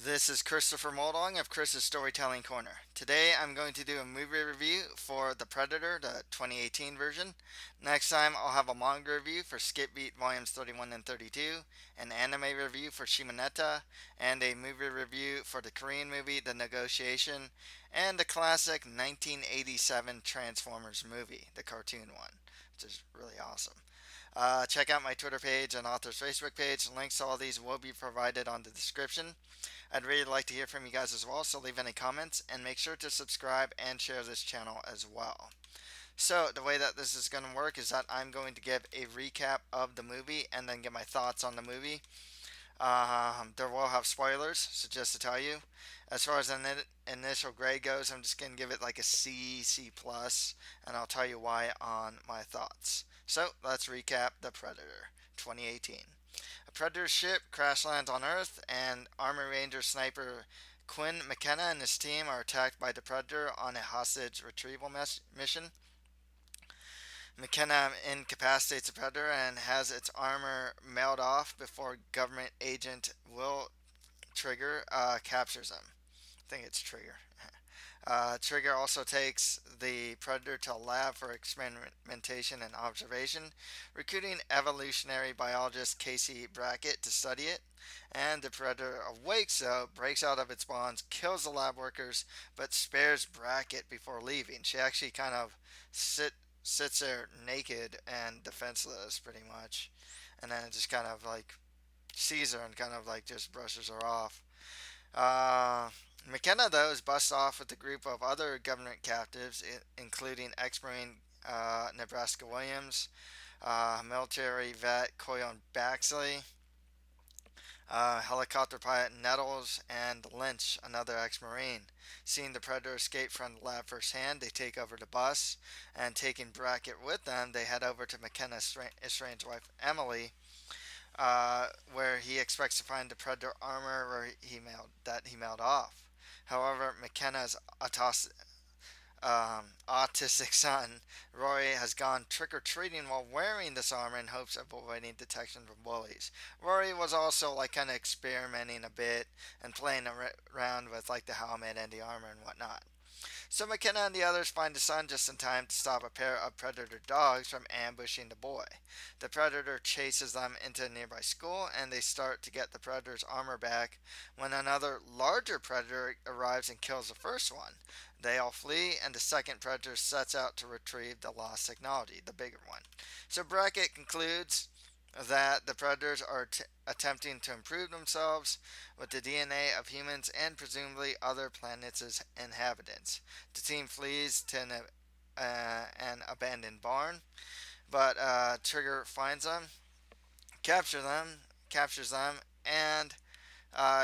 This is Christopher Moldong of Chris's Storytelling Corner. Today I'm going to do a movie review for The Predator, the 2018 version. Next time I'll have a manga review for Skip Beat Volumes 31 and 32, an anime review for Shimoneta, and a movie review for the Korean movie The Negotiation, and the classic 1987 Transformers movie, the cartoon one, which is really awesome. Check out my Twitter page and author's Facebook page. Links to all these will be provided on the description. I'd really like to hear from you guys as well, so leave any comments and make sure to subscribe and share this channel as well. So, the way that this is going to work is that I'm going to give a recap of the movie and then give my thoughts on the movie. There will have spoilers, so just to tell you. As far as an initial grade goes, I'm just going to give it like a C, C+, and I'll tell you why on my thoughts. So, let's recap The Predator 2018. A Predator ship crash lands on Earth, and Army Ranger sniper Quinn McKenna and his team are attacked by the Predator on a hostage retrieval mission. McKenna incapacitates the Predator and has its armor mailed off before government agent Will Trigger captures him. I think it's Trigger. Trigger also takes the Predator to a lab for experimentation and observation, recruiting evolutionary biologist Casey Brackett to study it. And the Predator awakes, though, breaks out of its bonds, kills the lab workers, but spares Brackett before leaving. She actually kind of sits there naked and defenseless, pretty much. And then it just kind of like sees her and kind of like just brushes her off. Uh, McKenna, though, is bussed off with a group of other government captives, including ex-Marine Nebraska Williams, military vet Coyon Baxley, helicopter pilot Nettles, and Lynch, another ex-Marine. Seeing the Predator escape from the lab firsthand, they take over the bus, and taking Brackett with them, they head over to McKenna's estranged wife Emily, where he expects to find the Predator armor that he mailed off. However, McKenna's autistic son, Rory, has gone trick-or-treating while wearing this armor in hopes of avoiding detection from bullies. Rory was also like kind of experimenting a bit and playing around with like the helmet and the armor and whatnot. So McKenna and the others find the son just in time to stop a pair of predator dogs from ambushing the boy. The predator chases them into a nearby school, and they start to get the predator's armor back when another larger predator arrives and kills the first one. They all flee, and the second predator sets out to retrieve the lost technology, the bigger one. So Brackett concludes that the predators are attempting to improve themselves with the DNA of humans and presumably other planets' inhabitants. The team flees to an abandoned barn, but Trigger finds them, captures them, and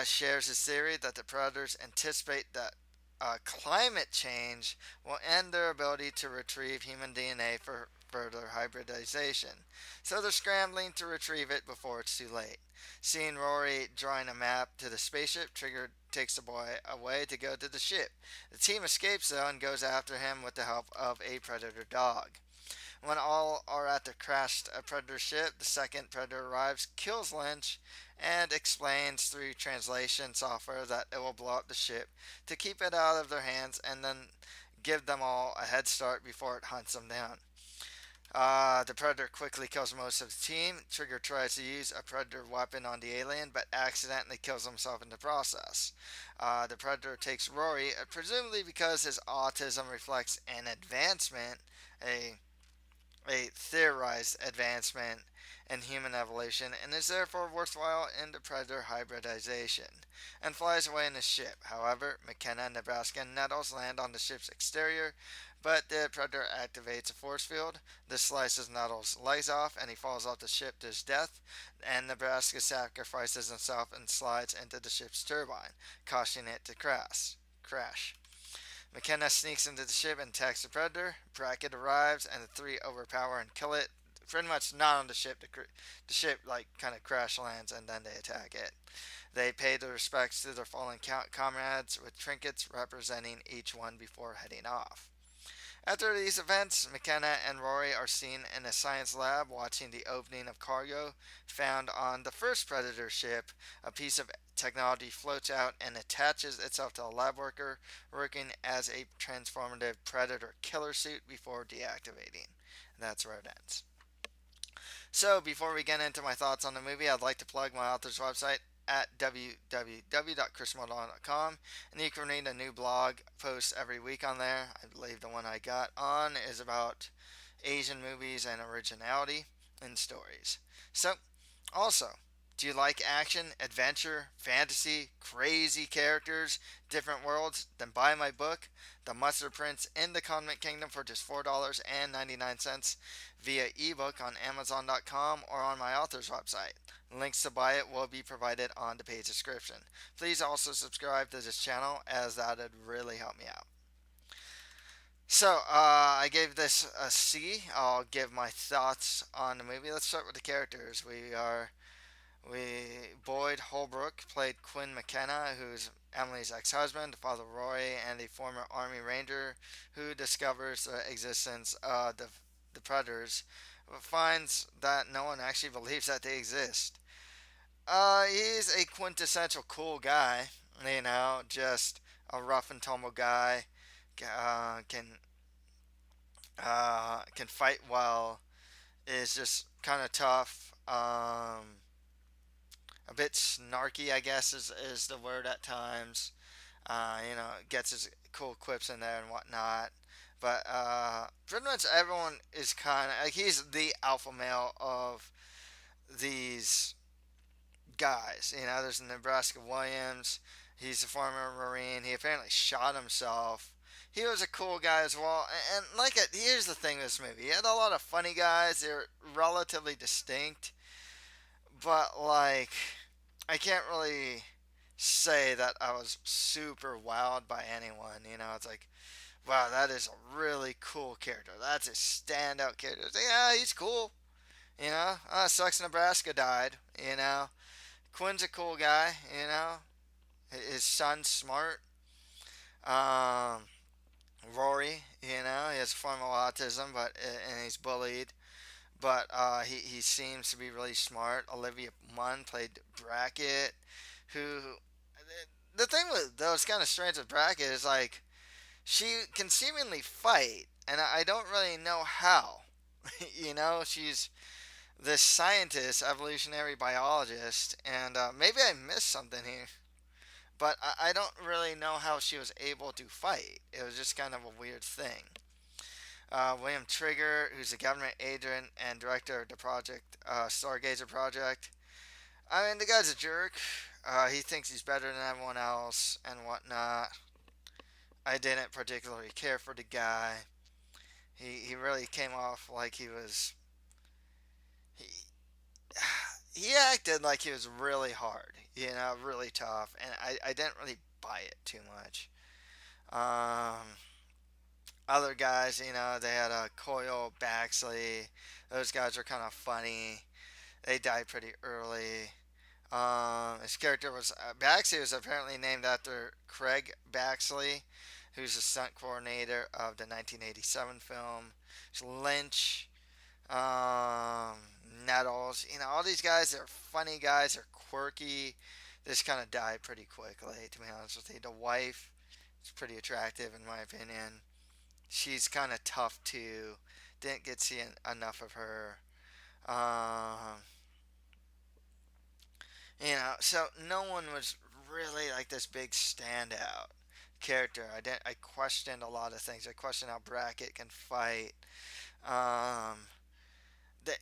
shares his theory that the predators anticipate that climate change will end their ability to retrieve human DNA for further hybridization. So they're scrambling to retrieve it before it's too late. Seeing Rory drawing a map to the spaceship, Trigger takes the boy away to go to the ship. The team escapes though and goes after him with the help of a predator dog. When all are at the crashed predator ship, the second predator arrives, kills Lynch, and explains through translation software that it will blow up the ship to keep it out of their hands and then give them all a head start before it hunts them down. The Predator quickly kills most of the team. Trigger tries to use a Predator weapon on the alien, but accidentally kills himself in the process. The Predator takes Rory, presumably because his autism reflects an advancement, a theorized advancement in human evolution, and is therefore worthwhile in the predator hybridization, and flies away in his ship. However, McKenna, Nebraska, and Nettles land on the ship's exterior, but the predator activates a force field. This slices Nettles' legs off, and he falls off the ship to his death, and Nebraska sacrifices himself and slides into the ship's turbine, causing it to crash. McKenna sneaks into the ship and attacks the Predator. Brackett arrives, and the three overpower and kill it. Pretty much not on the ship. The ship like kind of crash lands, and then they attack it. They pay their respects to their fallen comrades with trinkets representing each one before heading off. After these events, McKenna and Rory are seen in a science lab watching the opening of cargo found on the first Predator ship. A piece of technology floats out and attaches itself to a lab worker, working as a transformative Predator killer suit before deactivating. And that's where it ends. So, before we get into my thoughts on the movie, I'd like to plug my author's website at www.chrismodon.com, and you can read a new blog post every week on there. I believe the one I got on is about Asian movies and originality in stories. So, also, do you like action, adventure, fantasy, crazy characters, different worlds? Then buy my book, The Mustard Prince in the Convent Kingdom, for just $4.99 via ebook on Amazon.com or on my author's website. Links to buy it will be provided on the page description. Please also subscribe to this channel, as that would really help me out. So, I gave this a C. I'll give my thoughts on the movie. Let's start with the characters. Boyd Holbrook played Quinn McKenna, who's Emily's ex-husband, Father Roy, and a former Army Ranger who discovers the existence of the predators, but finds that no one actually believes that they exist. He's a quintessential cool guy, just a rough and tumble guy. Can fight well. Is just kind of tough. A bit snarky, I guess, is the word at times. Gets his cool quips in there and whatnot. But pretty much everyone is kind of like, he's the alpha male of these guys. There's Nebraska Williams. He's a former Marine. He apparently shot himself. He was a cool guy as well. And like it, here's the thing with this movie. He had a lot of funny guys. They're relatively distinct. But like, I can't really say that I was super wowed by anyone. It's like, wow, that is a really cool character. That's a standout character. Yeah, he's cool. Sucks Nebraska died. Quinn's a cool guy. His son's smart. Um, Rory, he has formal autism, and he's bullied. But he seems to be really smart. Olivia Munn played Brackett, who the thing with those kind of strange with Brackett is like she can seemingly fight, and I don't really know how. She's this scientist, evolutionary biologist, and maybe I missed something here, but I don't really know how she was able to fight. It was just kind of a weird thing. William Trigger, who's a government agent and director of the project, Stargazer Project. I mean, the guy's a jerk. He thinks he's better than everyone else and whatnot. I didn't particularly care for the guy. He really came off like he was. He, he acted like he was really hard, really tough, and I didn't really buy it too much. Um, Other guys, they had a Coyle, Baxley. Those guys are kind of funny. They died pretty early. His character was Baxley was apparently named after Craig Baxley, who's the stunt coordinator of the 1987 film. Lynch, um, Nettles, all these guys. They're funny guys. They're quirky. They just kind of died pretty quickly, to be honest with you. The wife is pretty attractive, in my opinion. She's kind of tough too. Didn't get to see enough of her. Um, so no one was really like this big standout character. I questioned a lot of things. I questioned how Brackett can fight. Um, the,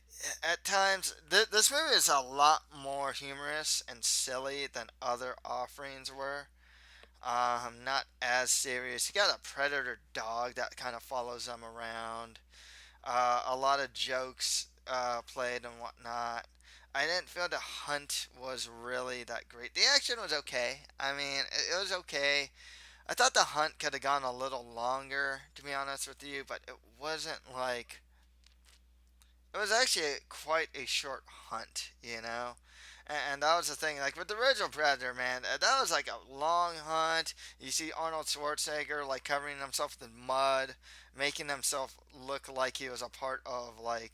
at times, this movie is a lot more humorous and silly than other offerings were. Not as serious. You got a predator dog that kind of follows them around. A lot of jokes played and whatnot. I didn't feel the hunt was really that great. The action was okay. I mean, it was okay. I thought the hunt could have gone a little longer, to be honest with you, but it wasn't like. It was actually quite a short hunt. And that was the thing, like with the original Predator, man, that was like a long hunt. You see Arnold Schwarzenegger like covering himself in mud, making himself look like he was a part of like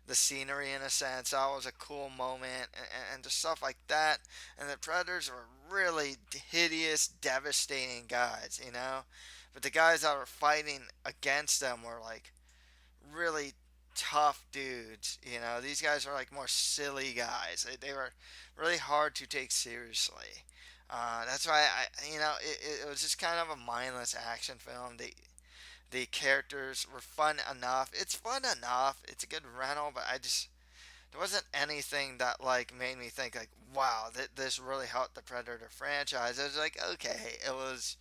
the scenery in a sense. That was a cool moment, and just stuff like that. And the Predators were really hideous, devastating guys, you know. But the guys that were fighting against them were like really tough dudes. You know, these guys were like more silly guys. They were really hard to take seriously. That's why it was just kind of a mindless action film. The characters were fun enough. It's fun enough. It's a good rental, but I just there wasn't anything that like made me think like, wow, this really helped the Predator franchise. It was like, okay, it was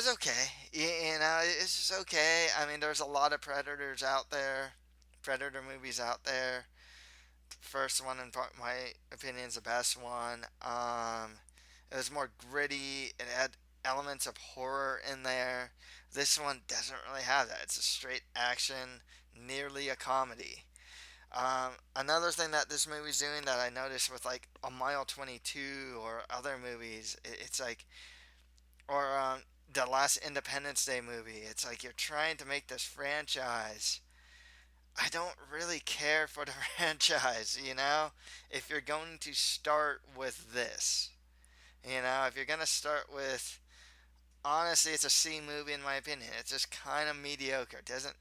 okay. You know, it's just okay. I mean, there's a lot of Predators out there, Predator movies out there. First one, in my opinion, is the best one. It was more gritty. It had elements of horror in there. This one doesn't really have that. It's a straight action, nearly a comedy. Another thing that this movie's doing that I noticed with like a Mile 22 or other movies, it's like, or the last Independence Day movie, it's like you're trying to make this franchise. I don't really care for the franchise, you know? If you're going to start with this, you know, if you're going to start with, honestly, it's a C movie in my opinion. It's just kind of mediocre. It doesn't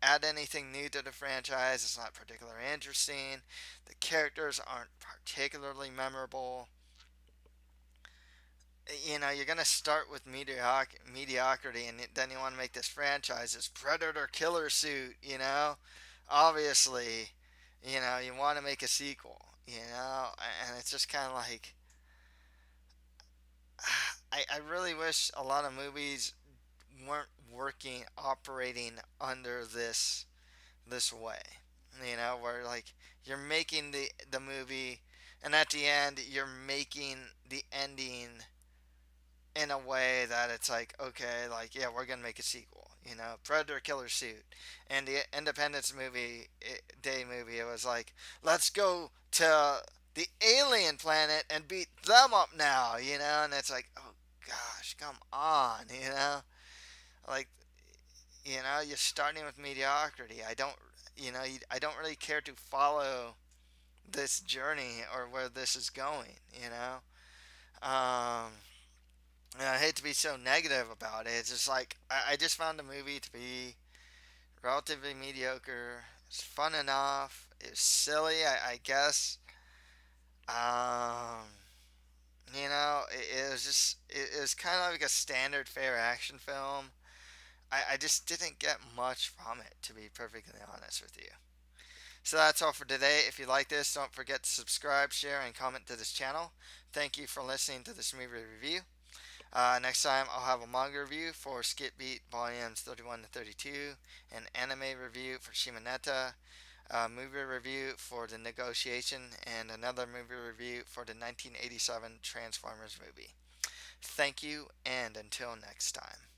add anything new to the franchise. It's not particularly interesting. The characters aren't particularly memorable. You know, you're gonna start with mediocrity, and then you want to make this franchise this Predator killer suit. You know, obviously, you know you want to make a sequel. You know, and it's just kind of like I really wish a lot of movies weren't working operating under this way. You know, where like you're making the movie, and at the end you're making the ending in a way that it's like, okay, like, yeah, we're gonna make a sequel. You know, Predator Killer Suit, and the Independence Day movie. It was like, let's go to the alien planet and beat them up now. You know, and it's like, oh gosh, come on. You know, like, you know, you're starting with mediocrity. I don't really care to follow this journey or where this is going. You know. And I hate to be so negative about it. It's just like I just found the movie to be relatively mediocre. It's fun enough. It's silly, I guess. Um, it was just it was kind of like a standard fair action film. I just didn't get much from it, to be perfectly honest with you. So that's all for today. If you like this, don't forget to subscribe, share, and comment to this channel. Thank you for listening to this movie review. Next time, I'll have a manga review for Skip Beat Volumes 31 to 32, an anime review for Shimoneta, a movie review for The Negotiation, and another movie review for the 1987 Transformers movie. Thank you, and until next time.